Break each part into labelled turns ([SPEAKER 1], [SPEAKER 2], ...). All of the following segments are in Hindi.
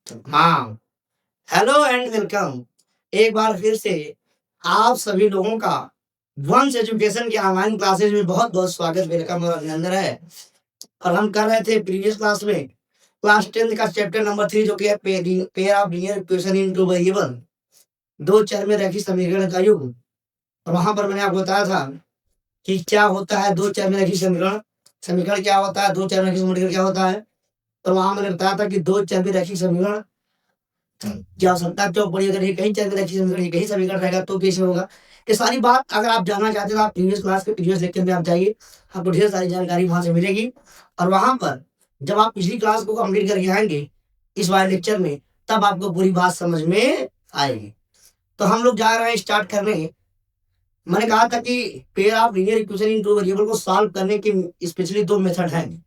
[SPEAKER 1] हाँ, हेलो एंड वेलकम। एक बार फिर से आप सभी लोगों का वंश एजुकेशन की ऑनलाइन क्लासेस में बहुत-बहुत स्वागत, वेलकम और अभिनंदन है। और हम कर रहे थे प्रीवियस क्लास में क्लास 10th का चैप्टर नंबर 3 जो कि है pair of linear equation in two variable, 2 चर में रैखिक समीकरण का युग। और वहाँ पर मैंने आपको बताया था कि क्या होता है 2 चर में रैखिक समीकरण, समीकरण क्या होता है, 2 चर में रैखिक समीकरण क्या होता है। तो वहाँ मैंने बताया था कि 2 चर में रैखिक समीकरण की आवश्यकता क्यों पड़ी, अगर ये कहीं चल रहा है समीकरण, ये कहीं समीकरण रहेगा तो कैसे होगा। ये सारी बात अगर आप जानना चाहते हैं तो आप प्रीवियस क्लास के प्रीवियस लेक्चर में आप जाइए, आपको ढेर सारी जानकारी वहाँ से मिलेगी। और वहाँ पर जब आप पिछली क्लास को कंप्लीट करके आएँगे इस वाले लेक्चर में, तब आपको पूरी बात समझ में आएगी। तो हम लोग जा रहे हैं स्टार्ट करने। मैंने कहा था कि pair of linear equation in two variable को सॉल्व करने की स्पेशली 2 मेथड हैं।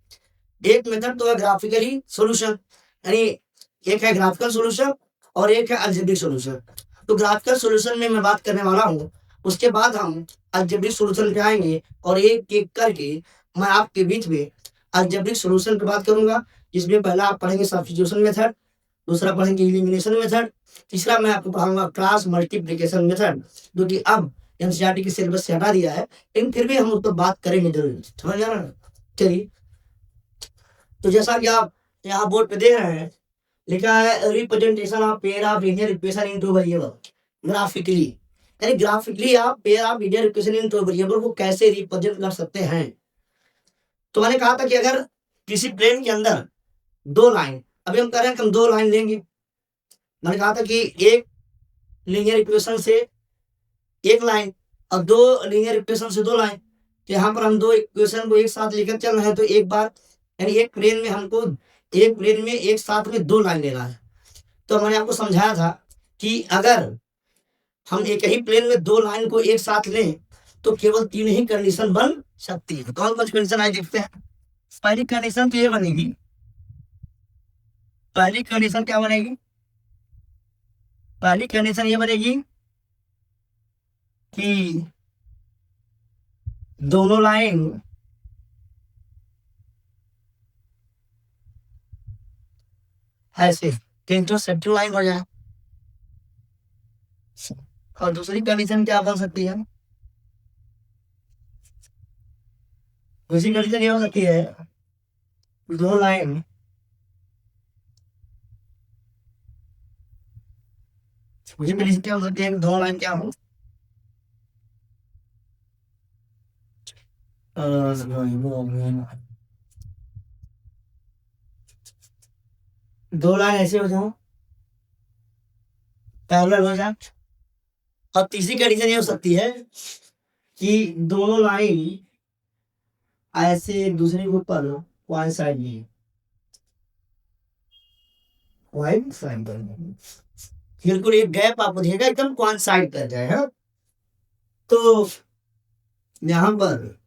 [SPEAKER 1] एक मेथड तो है ग्राफिकली सॉल्यूशन, यानी एक है ग्राफिकल सॉल्यूशन और एक है अलजेब्रिक सॉल्यूशन। तो ग्राफिकल सॉल्यूशन में मैं बात करने वाला हूँ, उसके बाद हम अलजेब्रिक सॉल्यूशन पे आएँगे और एक-एक करके मैं आपके बीच में अलजेब्रिक सॉल्यूशन पे बात करूँगा, जिसमें पहला आप पढ़ेंगे सब्स्टिट्यूशन मेथड, दूसरा पढ़ेंगे एलिमिनेशन मेथड, तीसरा मैं आपको पढ़ाऊँगा क्रॉस मल्टीप्लिकेशन मेथड, जो कि अब एनसीईआरटी के सिलेबस से हटा दिया है, लेकिन फिर भी हम उस पर बात करेंगे ज़रूर। समझ में आ रहा है? चलिए, तो जैसा कि आप यहाँ बोर्ड पे देख रहे हैं, लिखा है representation of pair of linear equation into variable graphically, यानी ग्राफिकली आप pair of linear equation into variable को कैसे रिप्रेजेंट कर सकते हैं। तो मैंने कहा था कि अगर किसी प्लेन के अंदर 2 लाइन, अभी हम कह रहे हैं कि हम 2 लाइन लेंगे। मैंने कहा था कि एक लीनियर इक्वेशन से एक लाइन और 2 लीनियर इक्वेशन से 2 लाइन। तो यहाँ पर हम 2 इक्वेशन को एक साथ लेकर चल रहे हैं, तो एक बार यानी एक प्लेन में हमको एक प्लेन में एक साथ में 2 लाइन लेना है। तो मैंने आपको समझाया था कि अगर हम एक ही प्लेन में 2 लाइन को एक साथ लें, तो केवल 3 ही कंडीशन बन सकती है। कौन-कौन सी कंडीशन आए देखते हैं। पहली कंडीशन तो ये बनेगी, पहली कंडीशन क्या बनेगी? पहली कंडीशन ये बनेगी कि दोनों लाइन ऐसे इंटरसेक्टिंग लाइन हो जाए। और दूसरी कंडीशन क्या बन सकती है? दूसरी कंडीशन ये हो सकती है, दोनों लाइन दूसरी कंडीशन क्या हो सकती है, दोनों लाइन क्या हो, दो लाइन ऐसे हो जाओ, पैरेलल हो जाए। और तीसरी कंडीशन ये हो सकती है कि दोनों लाइन ऐसे एक दूसरे के ऊपर कोइंसाइड नहीं, कोइंसाइड बिल्कुल एक गैप आपको दिखेगा, एकदम कोइंसाइड कर जाए। हाँ, तो यहाँ पर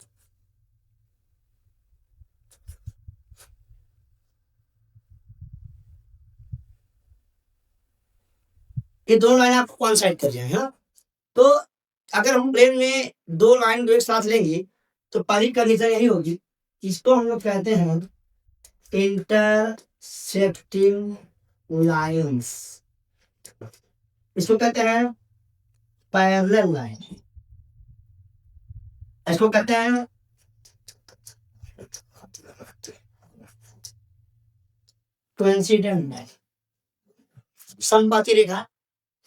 [SPEAKER 1] ये दोनों लाइन आपको कोइंसाइड कर जाए। हाँ, तो अगर हम प्लेन में 2 लाइन को एक साथ लेंगे, तो पहली कंडीशन यही होगी, इसको हम लोग कहते हैं इंटरसेक्टिंग लाइन्स। इसको कहते हैं पैरेलल लाइन, इसको कहते हैं कोइंसिडेंट लाइन, समपाती रेखा।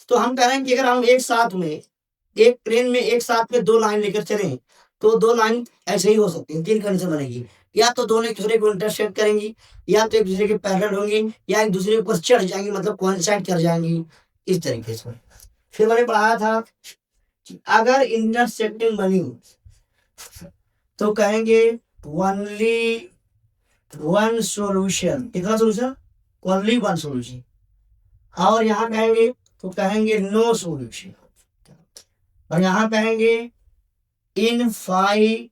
[SPEAKER 1] तो हम कह रहे हैं कि अगर हम एक साथ में एक प्लेन में एक साथ में 2 लाइन लेकर चलें, तो 2 लाइन ऐसे ही हो सकती हैं। 3 कंडीशन बनेगी, या तो दोनों एक-दूसरे को इंटरसेक्ट करेंगी, या तो एक-दूसरे के पैरेलल होंगी, या एक-दूसरे के ऊपर चढ़ जाएँगी, मतलब कोइंसाइड कर जाएँगी, इस तरीके से। फिर मैंने पढ़ाया था कि अगर इंटरसेक्टिंग बनी तो कहेंगे ओनली वन सॉल्यूशन। कितना सॉल्यूशन? Only one solution. और यहाँ कहेंगे तो कहेंगे नो सॉल्यूशन। और यहाँ कहेंगे इनफाइनाइट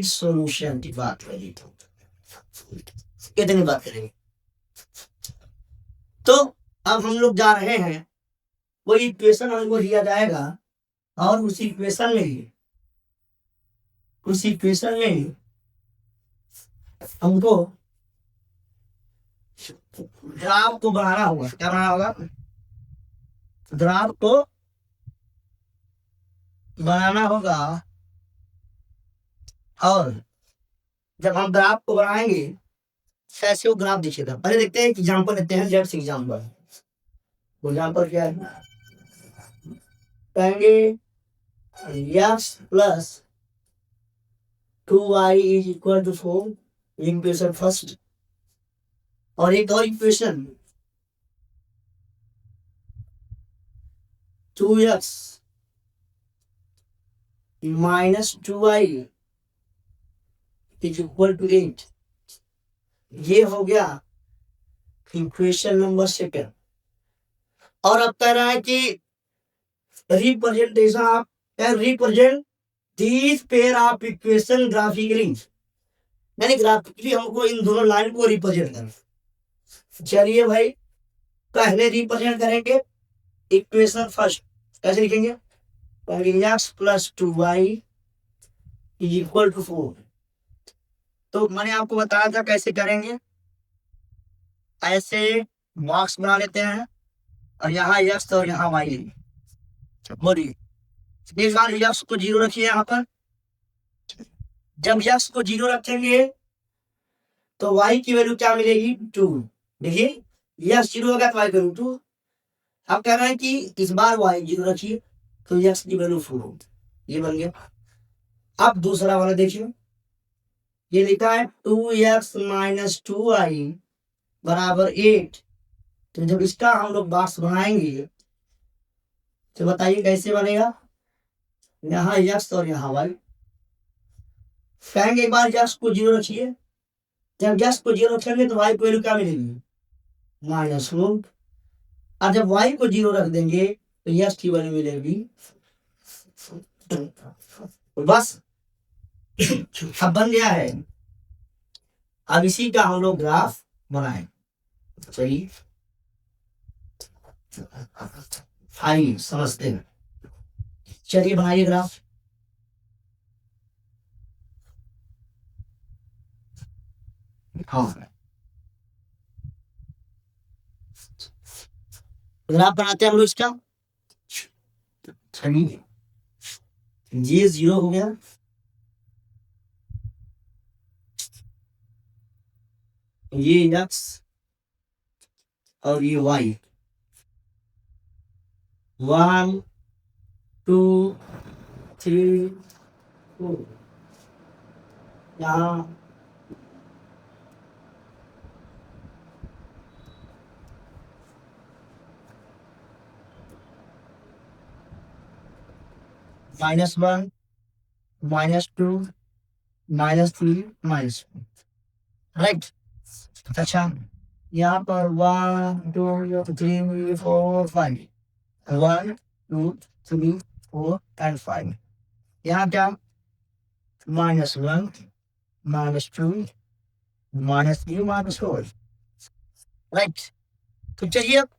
[SPEAKER 1] सॉल्यूशन की बात करेंगे, तो कितनी बात करेंगे। तो अब हम लोग जा रहे हैं, कोई इक्वेशन हमको दिया जाएगा और उस इक्वेशन में हमको ग्राफ को बनाना होगा। क्या बनाना होगा? ग्राफ को बनाना होगा। और जब हम ग्राफ को बनाएंगे कैसे वो ग्राफ दिखेगा, पहले देखते हैं एग्जाम्पल लेते हैं। Let's example. एग्जाम्पल क्या है? कहेंगे x plus 2y is equal to 4, equation first. और एक और equation 2x minus 2y is equal to 8। ये हो गया इक्वेशन नंबर सेकंड। और अब कह रहा है कि representation of represent these pair of equation graphically, यानी ग्राफिकली हमको इन दोनों लाइन को रिप्रेजेंट करना। चलिए भाई, पहले रिप्रेजेंट करेंगे इक्वेशन फर्स्ट। कैसे लिखेंगे? x plus 2y is equal to 4। तो मैंने आपको बताया था कैसे करेंगे। ऐसे बॉक्स बना लेते हैं और यहाँ x और यहाँ y। बोलिए, इस बार x को 0 रखिए यहाँ पर। जब x को 0 रखेंगे तो y की वैल्यू क्या मिलेगी? 2। देखिए x 0 होगा तो y की वैल्यू 2। अब कह रहे हैं कि इस बार y 0 रखिए तो x की वैल्यू 4 होगी। ये बन गया। अब दूसरा वाला देखिए, ये लिखा है 2x माइनस 2y बराबर 8। तो जब इसका हम लोग बॉक्स बनाएंगे तो बताइए कैसे बनेगा? यहाँ x और यहाँ y। कहेंगे एक बार x को 0 रखिए। जब x को 0 रखेंगे तो y की वैल्यू क्या मिलेगी? -1। और जब y को 0 रख देंगे तो x की वैल्यू मिलेगी। बस अब बन गया है। अब इसी का हम लोग ग्राफ बनाएं। चलिए फाइन, समझते हैं। चलिए बनाइए ग्राफ। हाँ, ग्राफ बनाते हैं हम लोग इसका। चलिए, ये 0 हो गया, ये x और ये y। 1 2 3 4। यहाँ -1 -2 -3 -4, राइट। अच्छा, यहाँ पर 1 2 3 4 5, 1 2 3 4 एंड 5। यहाँ क्या? -1 -2 -3 -4, राइट। तो चलिए अब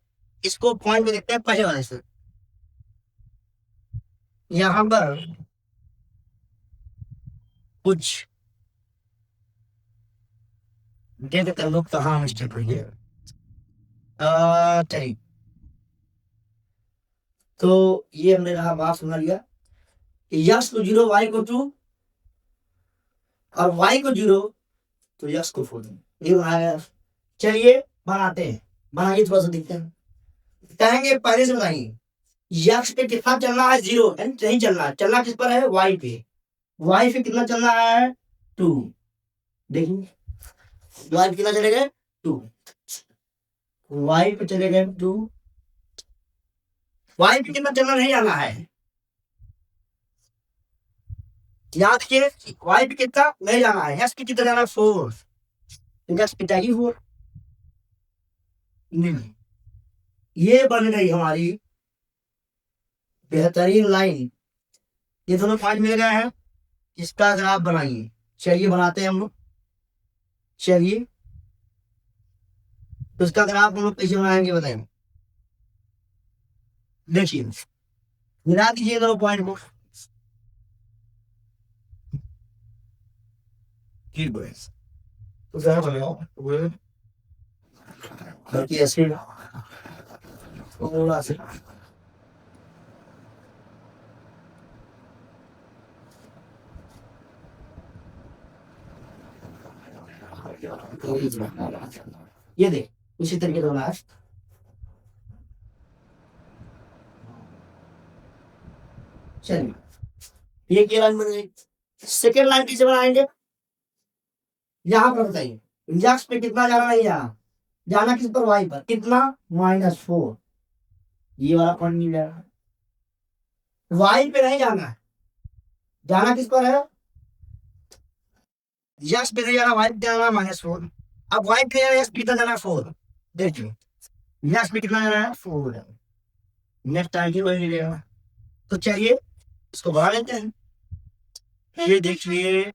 [SPEAKER 1] इसको पॉइंट में देखते हैं पहले वाले से। यहाँ पर कुछ दे देते हैं लोग, तो हाँ मिस्टेक हुई है। चलिए, तो ये हमने रहा बात सुना लिया। यक्स को 0 y को 2 और y को 0 तो यक्स को 4। ये बनाया। चलिए बनाते हैं, बनाइए, थोड़ा सा देखते हैं। कहेंगे पहले से बताइए यक्स पे कितना चलना है? 0 नहीं चलना है। चलना किस पर है? y पे। y पे कितना चलना है? 2। देखिए y पे कितना चले गए? 2। y पे चले गए 2। y पे कितना चलना नहीं आना है? याद किए, y पे कितना नहीं जाना है। x पे कितना जाना है? 4। x पे जाएगी 4। नहीं, ये बन गई हमारी बेहतरीन लाइन। ये दोनों पॉइंट मिल गए हैं, इसका ग्राफ बनाइए। चलिए बनाते हैं हम लोग। चलिए, तो इसका ग्राफ हम लोग कैसे बनाएंगे बताएंगे। देखिए, मिला दीजिए दोनों पॉइंट को। तो क्या बनेगा? बल्कि ऐसे थोड़ा सा ये देख उसी तरीके से होना है। चलिए ये लाइन बन गई। सेकेंड लाइन कैसे बनाएंगे? यहाँ पर बताइए इंडेक्स पे कितना जाना, नहीं जाना, जाना किस पर, वाई पर, कितना, -4। ये वाला पॉइंट नहीं जाना, वाई पे नहीं जाना है, जाना किस पर है, यक्स पे नहीं जाना, वाई पे जाना -4। अब वाई पे जाना, यक्स कितना जाना है, 4। देखिए यक्स पे कितना जाना है, 4। नेक्स्ट टाइम की वही लेगा। तो चलिए इसको बढ़ा लेते हैं। ये देखिए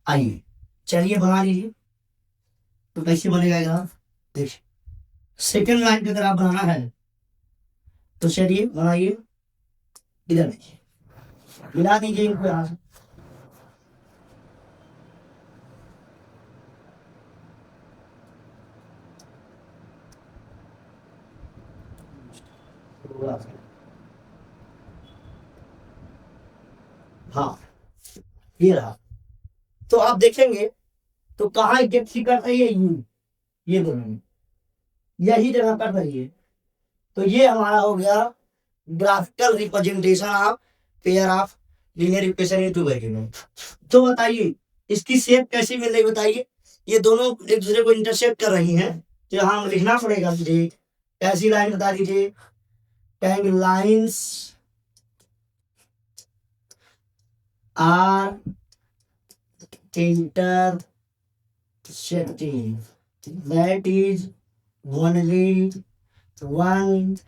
[SPEAKER 1] आइए, चलिए बना लीजिए। तो कैसे बनेगा यहाँ, देखिए सेकेंड लाइन की तरह बनाना है। तो चलिए बनाइए, इधर देखिए, मिला दीजिए इनको यहाँ से। हाँ ये रहा। तो आप देखेंगे तो कहाँ इजेक्ट कर रही है, यू, ये दोनों यही जगह कर रही है। तो ये हमारा हो गया graphical representation of pair of linear equation in two variable. तो बताइए इसकी शेप कैसी मिल रही, बताइए। ये दोनों एक दूसरे को इंटरसेक्ट कर रही हैं, तो यहाँ लिखना पड़ेगा मुझे। कैसी लाइन बता दीजिए, कहेंगे lines are intersecting, that is only one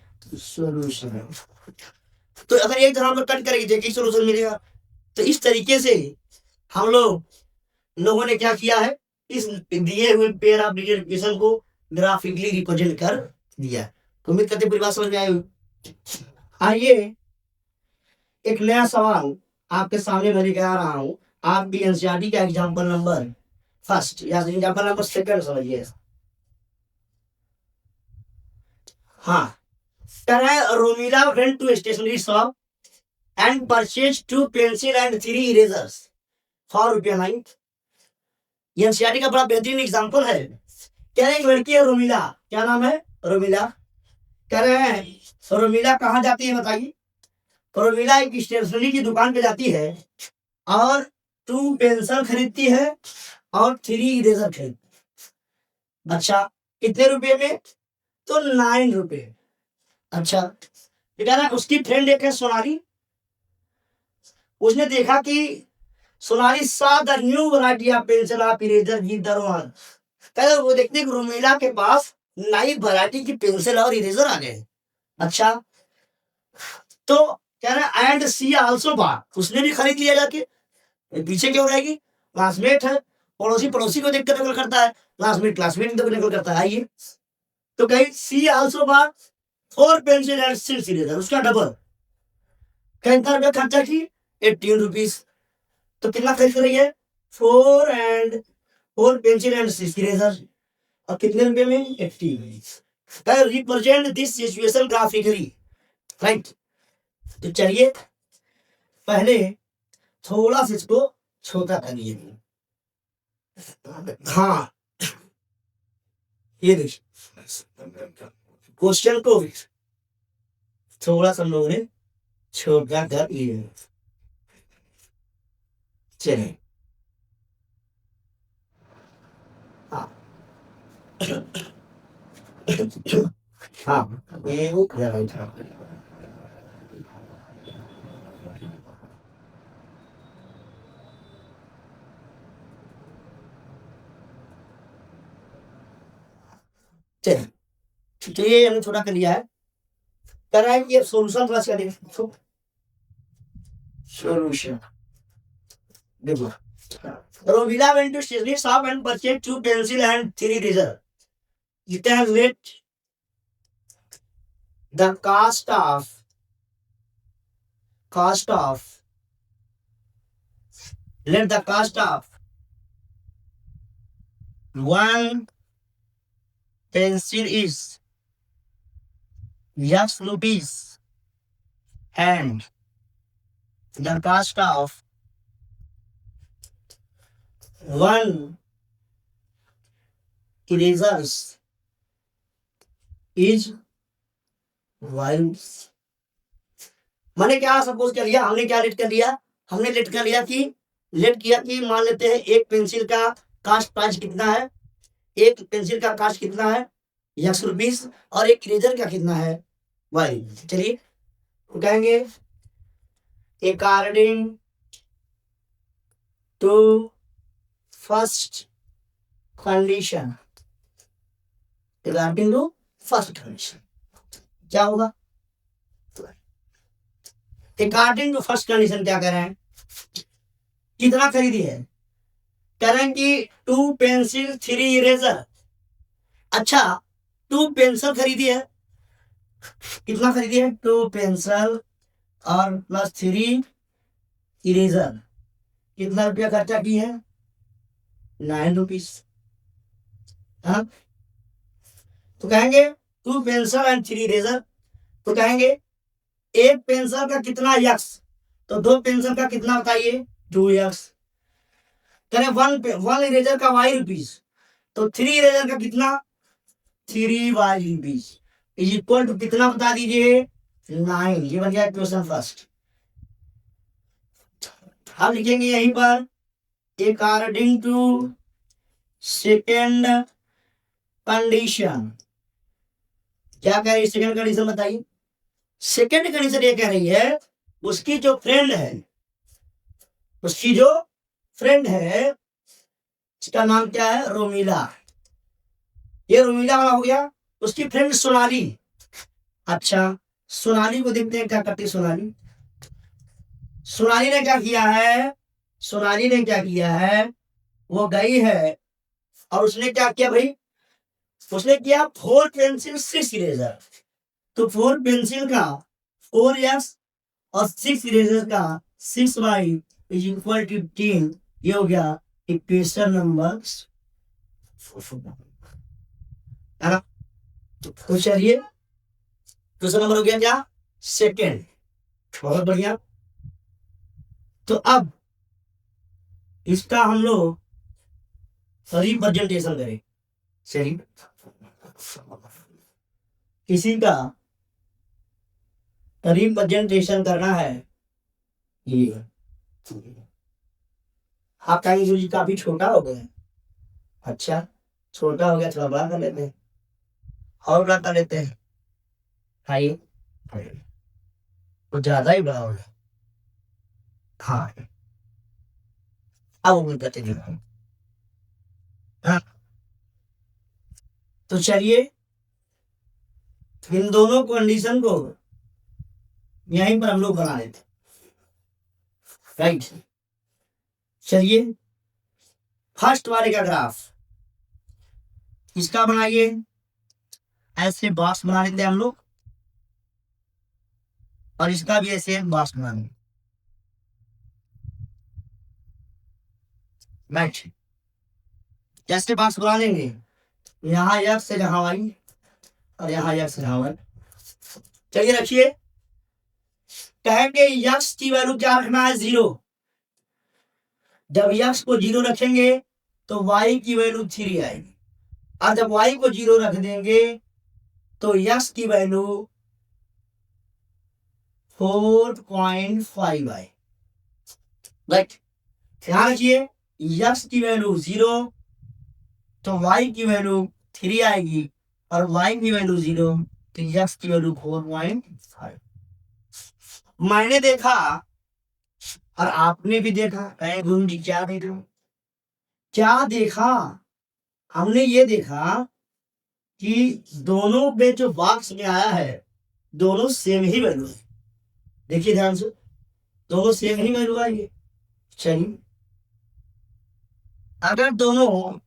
[SPEAKER 1] solution। तो अगर एक जगह पर कट करेंगे तो एक सोल्यूशन मिलेगा। तो इस तरीके से हम लोगों ने क्या किया है, इस दिए हुए पेयर ऑफ लीनियर इक्वेशन को ग्राफिकली रिप्रेजेंट कर दिया। तो उम्मीद करते पूरी बात समझ में आई होगी। आइए एक नया सवाल आपके सामने मैं लेकर आ रहा हूं, आपकी एनसीईआरटी का एग्जाम्पल नंबर फर्स्ट या एग्जाम्पल नंबर सेकंड समझिए। हाँ, Romila went to a stationery shop and purchased 2 pencil and 3 erasers for ₹9। NCERT का बड़ा बेहतरीन एग्जाम्पल है। कह रहे एक लड़की है रोमिला, क्या नाम है, रोमिला। कह रहे हैं रोमिला कहाँ जाती है बताइए। रोमिला एक स्टेशनरी की दुकान पे जाती है और 2 पेंसिल खरीदती है और 3 इरेजर खरीदती। अच्छा कितने रुपए में, तो 9 रुपए। अच्छा बेटा ना, उसकी फ्रेंड एक है सोनाली, उसने देखा कि Sonali saw the new variety of pencil of eraser with the one। कह वो देखते हैं रोमिला के पास नई वैरायटी की पेंसिल और इरेजर आ गए। अच्छा तो कह रहे एंड सी आल्सो बॉट, उसने भी खरीद लिया जाके। पीछे क्यों रहेगी, क्लासमेट है, पड़ोसी पड़ोसी को देखकर नकल करता है, क्लासमेट क्लासमेट को नकल करता है। आइए तो कहीं C also bought 4 pencil and 6 eraser, उसका डबल। कितना रुपया खर्चा की, 18 रुपीज। तो कितना खरीद रही है, 4 पेंसिल एंड 6 इरेजर, और कितने रुपए में, 80। Represent this situation graphically, right. तो चलिए पहले थोड़ा सा इसको छोटा करिए। हाँ ये देखिए क्वेश्चन को थोड़ा सा हम लोगों ने छोटा कर लिया। चलिए हाँ हाँ ये वो था। चलिए तो ये हमने छोटा कर लिया है। कर रहा है ये सोल्यूशन थोड़ा सा देखो, सोल्यूशन देखो। Rovila went to stationery shop and purchased 2 pencil and 3 eraser. It has let the cost of let the cost of 1 pencil is X rupees and the cost of 1 erasers is Y rupees। मैंने क्या सपोज कर लिया, हमने क्या लेट कर लिया, हमने लेट कर लिया कि लेट किया कि मान लेते हैं एक पेंसिल का कास्ट प्राइस कितना है, एक पेंसिल का कास्ट कितना है X रुपीस और एक इरेजर का कितना है Y। चलिए तो कहेंगे according to first condition, according to first condition क्या होगा, अकॉर्डिंग टू फर्स्ट कंडीशन क्या कह रहे हैं, कितना खरीदी है, कह रहे हैं कि 2 पेंसिल 3 इरेजर। अच्छा 2 पेंसिल खरीदी है, कितना खरीदी है, 2 पेंसिल और प्लस 3 इरेजर, कितना रुपया खर्चा की है, 9 रुपीस। हाँ तो कहेंगे 2 पेंसिल एंड 3 इरेजर, तो कहेंगे एक पेंसिल का कितना यक्स, तो 2 पेंसिल का कितना बताइए 2x, करें 1 इरेजर का Y रुपीस, तो 3 इरेजर का कितना 3y rupees is equal to कितना बता दीजिए 9। ये बन गया क्वेश्चन फर्स्ट। हम लिखेंगे यहीं पर अकॉर्डिंग टू सेकेंड कंडीशन, क्या कह रही है सेकेंड कंडीशन बताइए, सेकेंड कंडीशन ये कह रही है उसकी जो फ्रेंड है, उसकी जो फ्रेंड है उसका नाम क्या है रोमिला, ये रोमिला वाला हो गया, उसकी फ्रेंड सोनाली। अच्छा सोनाली को देखते हैं क्या करती है सोनाली, सोनाली ने क्या किया है, सोनाली ने क्या किया है, वो गई है और उसने क्या किया भाई, उसने किया 4 पेंसिल 6 इरेजर, तो 4 पेंसिल का 4x और 6 इरेजर का 6y इज इक्वल टू 10। ये हो गया इक्वेशन नंबर है ना। तो चलिए क्वेश्चन नंबर हो गया क्या सेकेंड, बहुत बढ़िया। तो अब इसका हम लोग रिप्रेजेंटेशन करें, चलिए किसी का रिप्रेजेंटेशन करना है, ये आपका ये काफी छोटा हो गया, अच्छा छोटा हो गया थोड़ा बड़ा कर लेते हैं, और बड़ा कर लेते हैं, आइए तो ज्यादा ही बड़ा हो गया। हाँ अब उम्मीद करते हैं, हाँ तो चलिए इन दोनों कंडीशन को यहीं पर हम लोग बना लेते, राइट। चलिए फर्स्ट वाले का ग्राफ इसका बनाइए, ऐसे बॉक्स बना लेते हैं हम लोग, और इसका भी ऐसे बॉक्स बना लेंगे, राइट। जैसे बॉक्स बना लेंगे यहाँ x से जहां y और यहाँ x से जहां y। चलिए रखिए, कहेंगे x की वैल्यू क्या रखना है 0, जब x को 0 रखेंगे तो y की वैल्यू 3 आएगी, और जब y को 0 रख देंगे तो x की वैल्यू 4.5 आए, राइट। ध्यान रखिए x की वैल्यू 0 तो y की वैल्यू 3 आएगी, और y की वैल्यू 0 तो x की वैल्यू 4.5। मैंने देखा और आपने भी देखा, कहे गुरु जी क्या देखा, क्या देखा, हमने ये देखा कि दोनों पे जो बॉक्स में आया है दोनों सेम ही वैल्यू है, देखिए ध्यान से दोनों सेम ही वैल्यू आएंगे। चलिए अगर दोनों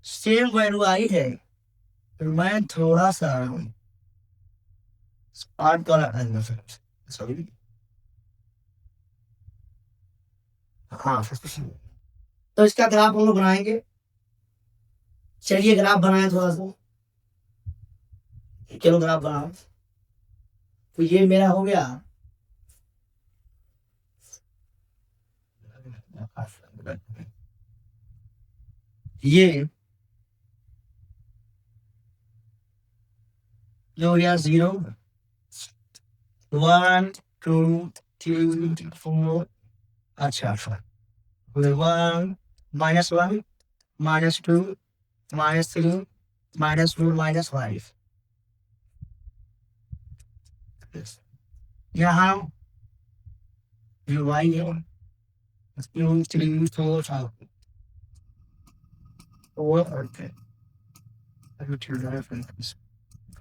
[SPEAKER 1] सेम वैल्यू आई है तो मैं थोड़ा सा स्मार्ट वाला सॉरी, हाँ तो इसका ग्राफ हम लोग बनाएंगे, चलिए ग्राफ बनाए थोड़ा सा, चलो ग्राफ बनाओ। तो ये मेरा हो गया ये जो हो गया 0 1 2 3 4, अच्छा 1 -1 -2 -3 -4 -5, यहाँ y है 2 3 4 5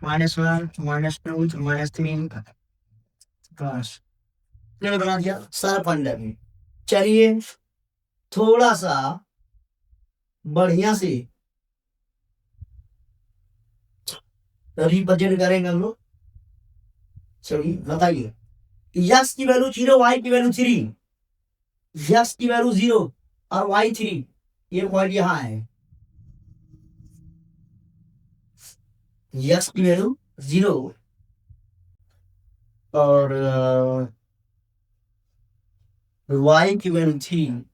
[SPEAKER 1] -1 -2 -3 मैंने बना दिया सारा फंडा भी। चलिए थोड़ा सा बढ़िया से रिप्रेजेंट करेंगे हम लोग। चलिए बताइए, यस की वैल्यू 0, वाई की वैल्यू 3, यस की वैल्यू 0 और वाई 3, ये पॉइंट यहाँ है। यस की वैल्यू 0 और वाई की वैल्यू 3,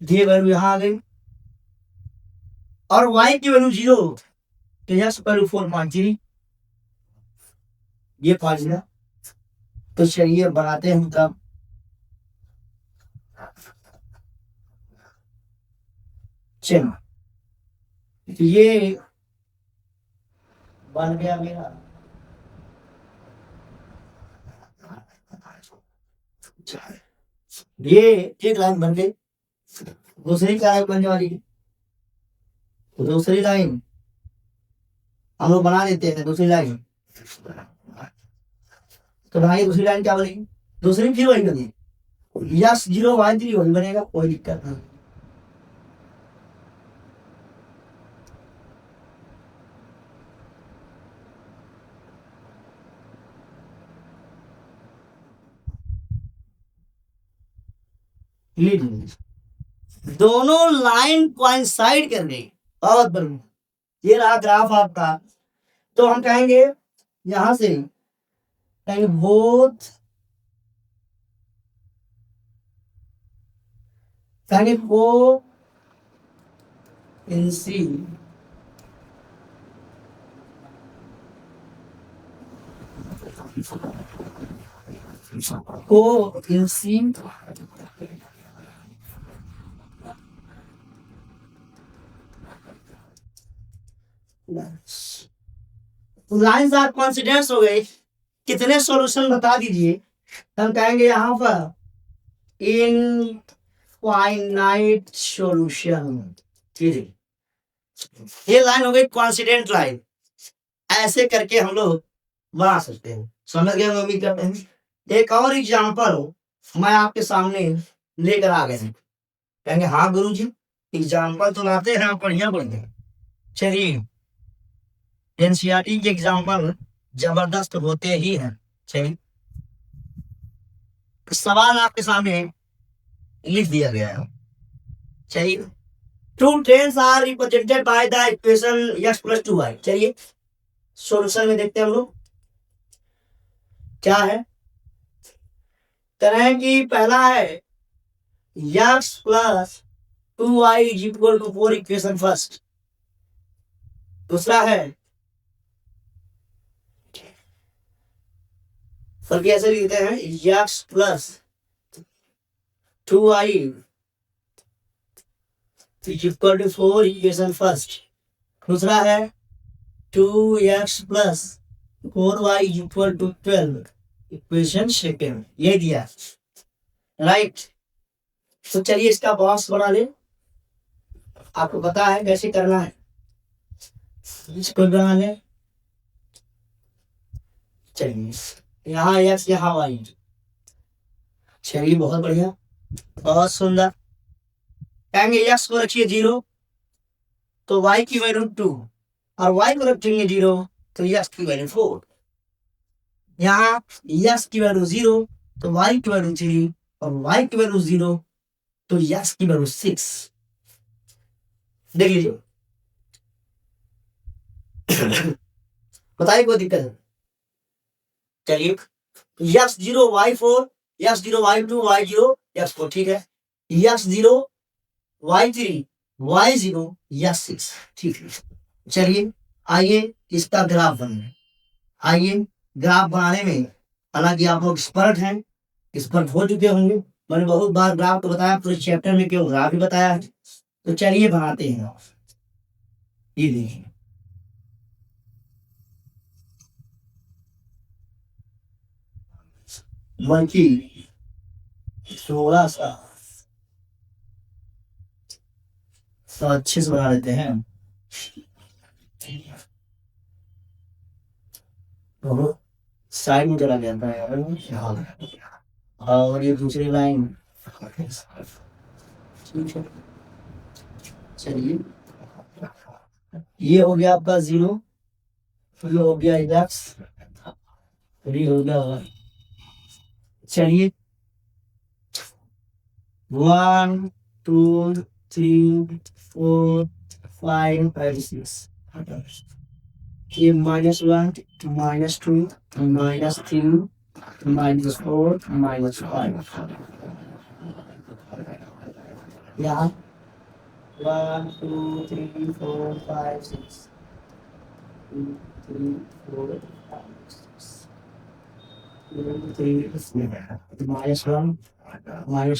[SPEAKER 1] ये वैल्यू यहाँ आ गई, और वाई की वैल्यू 0 तो यस वैल्यू 4.3, ये फार्मूला। तो चलिए बनाते हैं तब। चलो ये बन गया मेरा, ये एक लाइन बन गई। दूसरी क्या है बनने वाली? तो दूसरी लाइन हम लोग बना देते हैं, दूसरी लाइन। तो भाई दूसरी लाइन क्या बनेगी? दूसरी फिर वही बनेगी, यस 0 वाई 3 वही बनेगा, कोई दिक्कत नहीं। दोनों लाइन कोइंसाइड कर गई, बहुत बढ़िया। ये रहा ग्राफ आपका। तो हम कहेंगे यहां से कहेंगे बोथ, कहेंगे को इंसी को इंसी लाइन्स आर कॉन्सिडेंस हो गई। कितने सॉल्यूशन बता दीजिए। हम कहेंगे यहाँ पर इनफाइनाइट सॉल्यूशन, ये लाइन हो गई कॉन्सिडेंट लाइन। ऐसे करके हम लोग बना सकते हैं। समझ गए? उम्मीद करते हैं। एक और एग्जांपल मैं आपके सामने लेकर आ गए। कहेंगे हाँ गुरुजी, एग्जांपल तो लाते हैं, बढ़िया बढ़िया। चलिए एनसीईआरटी के एग्जाम्पल जबरदस्त होते ही हैं। चलिए सवाल आपके सामने लिख दिया गया है। चलिए two trains are represented by the equation x + 2y। चलिए सॉल्यूशन में देखते हैं हम लोग क्या है। करें कि पहला है x + 2y = 4, इक्वेशन फर्स्ट। दूसरा है फिर ऐसे लिखते हैं x + 2y = 4, इक्वेशन फर्स्ट। दूसरा है 2x + 4y = 12, इक्वेशन सेकेंड। ये दिया राइट। तो चलिए इसका बॉक्स बना ले, आपको पता है कैसे करना है, इसको बना ले। चलिए यहाँ x यहाँ y। चलिए बहुत बढ़िया, बहुत सुंदर। कहेंगे x को रखिए 0 तो y की वैल्यू 2, और y को रखेंगे 0 तो x की वैल्यू 4। यहाँ x की वैल्यू 0 तो y की वैल्यू 3, और y की वैल्यू 0 तो x की वैल्यू 6। देख लीजिए बताइए कोई दिक्कत है? चलिए, x0 y4 x0 y2 y0 x4 ठीक है, x0 y3 y0 x6 ठीक है। चलिए आइए इसका ग्राफ बनाए। आइए ग्राफ बनाने में, हालांकि आप लोग एक्सपर्ट हैं, एक्सपर्ट हो चुके होंगे, मैंने बहुत बार ग्राफ को बताया, पूरे चैप्टर में क्यों ग्राफ भी बताया है। तो चलिए बनाते हैं। ये देखिए, मंकी थोड़ा सा तो अच्छे से बना लेते हैं। तो साइड में चला जाता है और ये दूसरी लाइन ठीक है। चलिए ये हो गया आपका 0, ये हो गया x, ये हो गया y। चलिए 1 2 3 4 5 6, ये -1 -2 -3 -4 -5, यहाँ 1 2 3 4 5 6 2 3 4 5 6 2 3 -1 -2।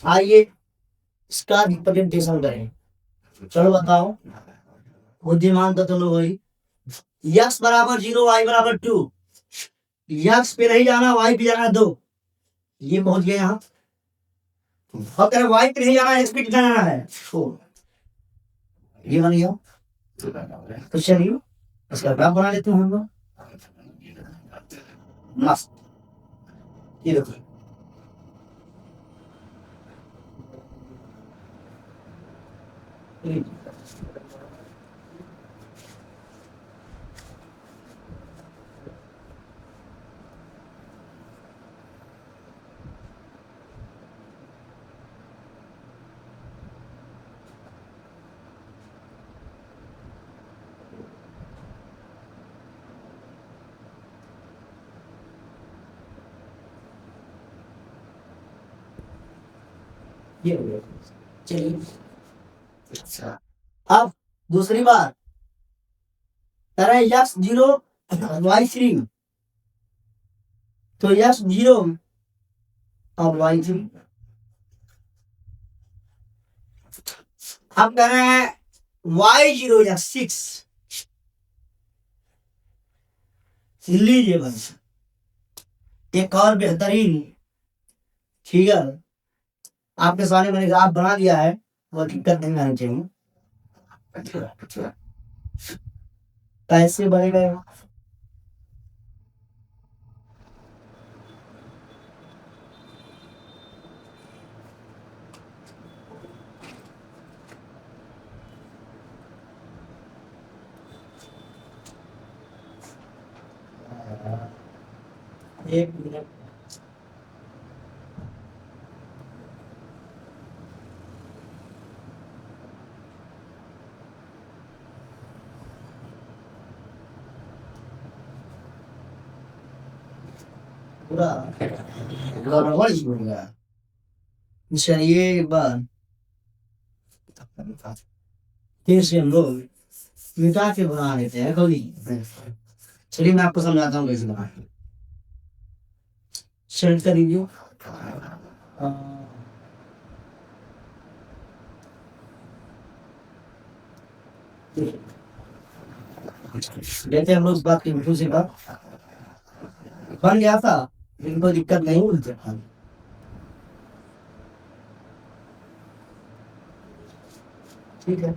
[SPEAKER 1] आइए इसका रिप्रेजेंटेशन करें। चलो बताओ, बुद्धिमान तो तुम लोग वही, x बराबर 0 y बराबर 2, x पे नहीं जाना y पे जाना 2, ये पहुंच गया यहाँ। और तेरे y पे नहीं जाना x पे कितना जाना है 4, ये बन गया। तो चलिए इसका ग्राफ बना लेते हैं हम लोग। मस्त, ये देखो ये हो गया। चलिए अच्छा, अब दूसरी बात, तरह x0 y3, तो x0 और y3, हम कह रहे हैं y0 या 6, लीजिए बस एक और बेहतरीन फिगर आपके सामने मैंने ग्राफ बना दिया है, वो दिक्कत नहीं आनी चाहिए। कैसे बनेगा? एक मिनट, पूरा गड़बड़ ही हो गया। चलिए एक बार फिर से हम लोग मिटा के बना लेते हैं कभी। चलिए मैं आपको समझाता हूँ कैसे बनाना है। सेलेक्ट कर लीजिए, लेते हम लोग इस बात की दूसरी बात बन गया था, लेकिन कोई दिक्कत नहीं हुई। ठीक है,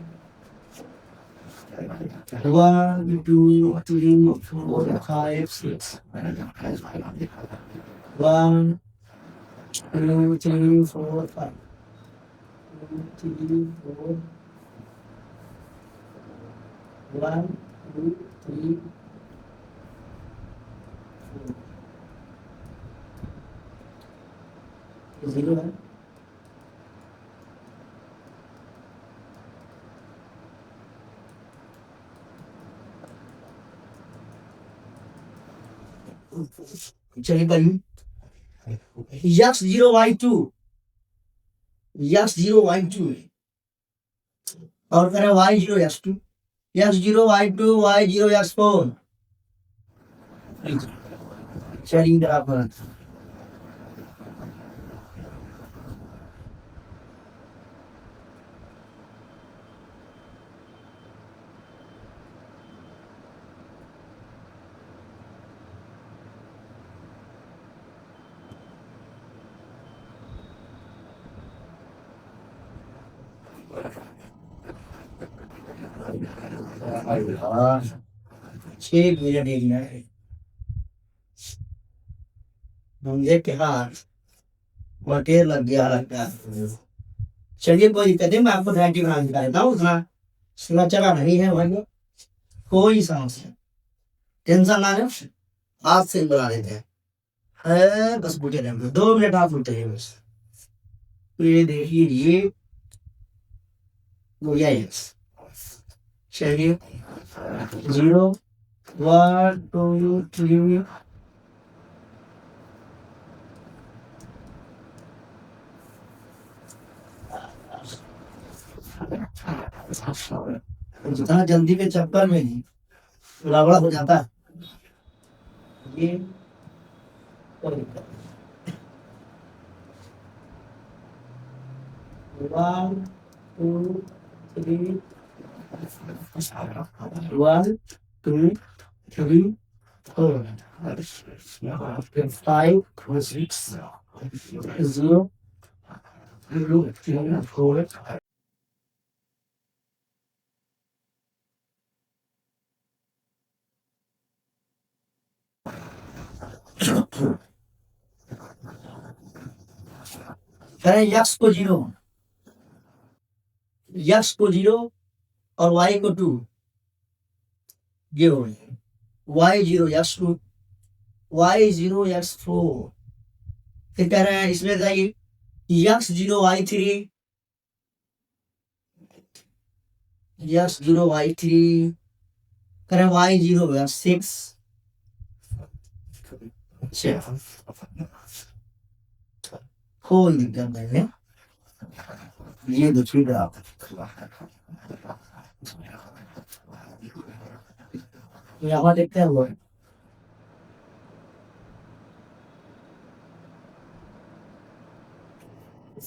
[SPEAKER 1] 1 2 3 4 5 6, 1 2 3 4 5, 2 3 4, 1 2 3 4, 0 है। चलिए करिए x0 y2 x0 y2 और करें y0 x2 x0 y2 y0 x4। चलिए इधर आप करें। हाँ, 6 मिनट एरिया है मुझे क्या मटेरियल लग गया लगता है। चलिए कोई दिक्कत नहीं, मैं आपको डायरेक्ट बना दिखा देता हूँ, उतना सुना चला नहीं है भाई, कोई समस्या टेंशन ना ले, हाथ से ही बना देते हैं। बस मुझे रहने दो, 2 मिनट आप रुकते हैं बस। तो ये देखिए ये गुड़िया है। चलिए 0 1 2 3 जितना जल्दी के चक्कर में ही गड़बड़ हो जाता है। ये कोई दिक्कत नहीं। 1 2 3 1 2 3 4 5 6 0 2 3 4 करें यक्स को 0 और y को 2, ये हो गया y0 x2 y0 x4। फिर कह रहे हैं इसमें जाइए x0 y3 x0 y3 करें y0 x6। कोई दिक्कत नहीं है, ये देखिए आप यहाँ देखते हैं वो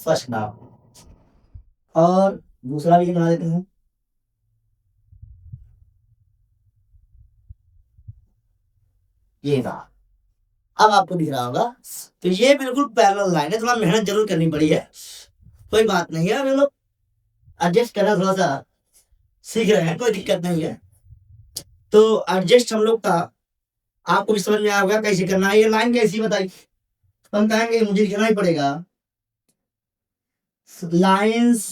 [SPEAKER 1] फर्स्ट नाम और दूसरा भी बना देते हैं। ये ना अब आपको दिख रहा होगा, तो ये बिल्कुल पैरेलल लाइन है, थोड़ा मेहनत जरूर करनी पड़ी है, कोई बात नहीं है, हम लोग एडजस्ट करना थोड़ा सा सीख रहे हैं, कोई दिक्कत नहीं है। तो एडजस्ट हम लोग का आपको भी समझ में आया होगा कैसे करना है। ये लाइन कैसी बताई, हम कहेंगे मुझे लिखना ही पड़ेगा लाइंस,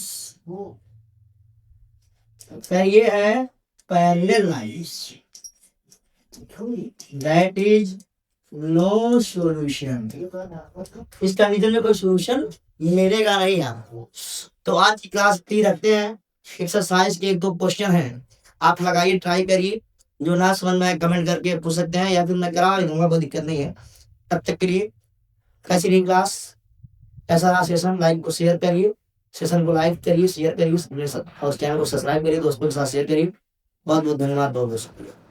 [SPEAKER 1] फिर ये है parallel lines, that is no solution. इस कंडीशन में कोई सॉल्यूशन मिलेगा नहीं आपको। तो आज की क्लास फ्री रखते हैं, एक्सरसाइज के 1-2 क्वेश्चन हैं, आप लगाइए, ट्राई करिए, जो ना समझ में आए कमेंट करके पूछ सकते हैं या फिर मैं करा दूंगा, कोई दिक्कत नहीं है। तब तक के लिए कैसी रही क्लास, कैसा रहा सेशन, लाइक को शेयर करिए, सेशन को लाइक करिए, शेयर करिए और चैनल को सब्सक्राइब करिए, दोस्तों के साथ शेयर करिए। बहुत बहुत धन्यवाद, बहुत बहुत शुक्रिया।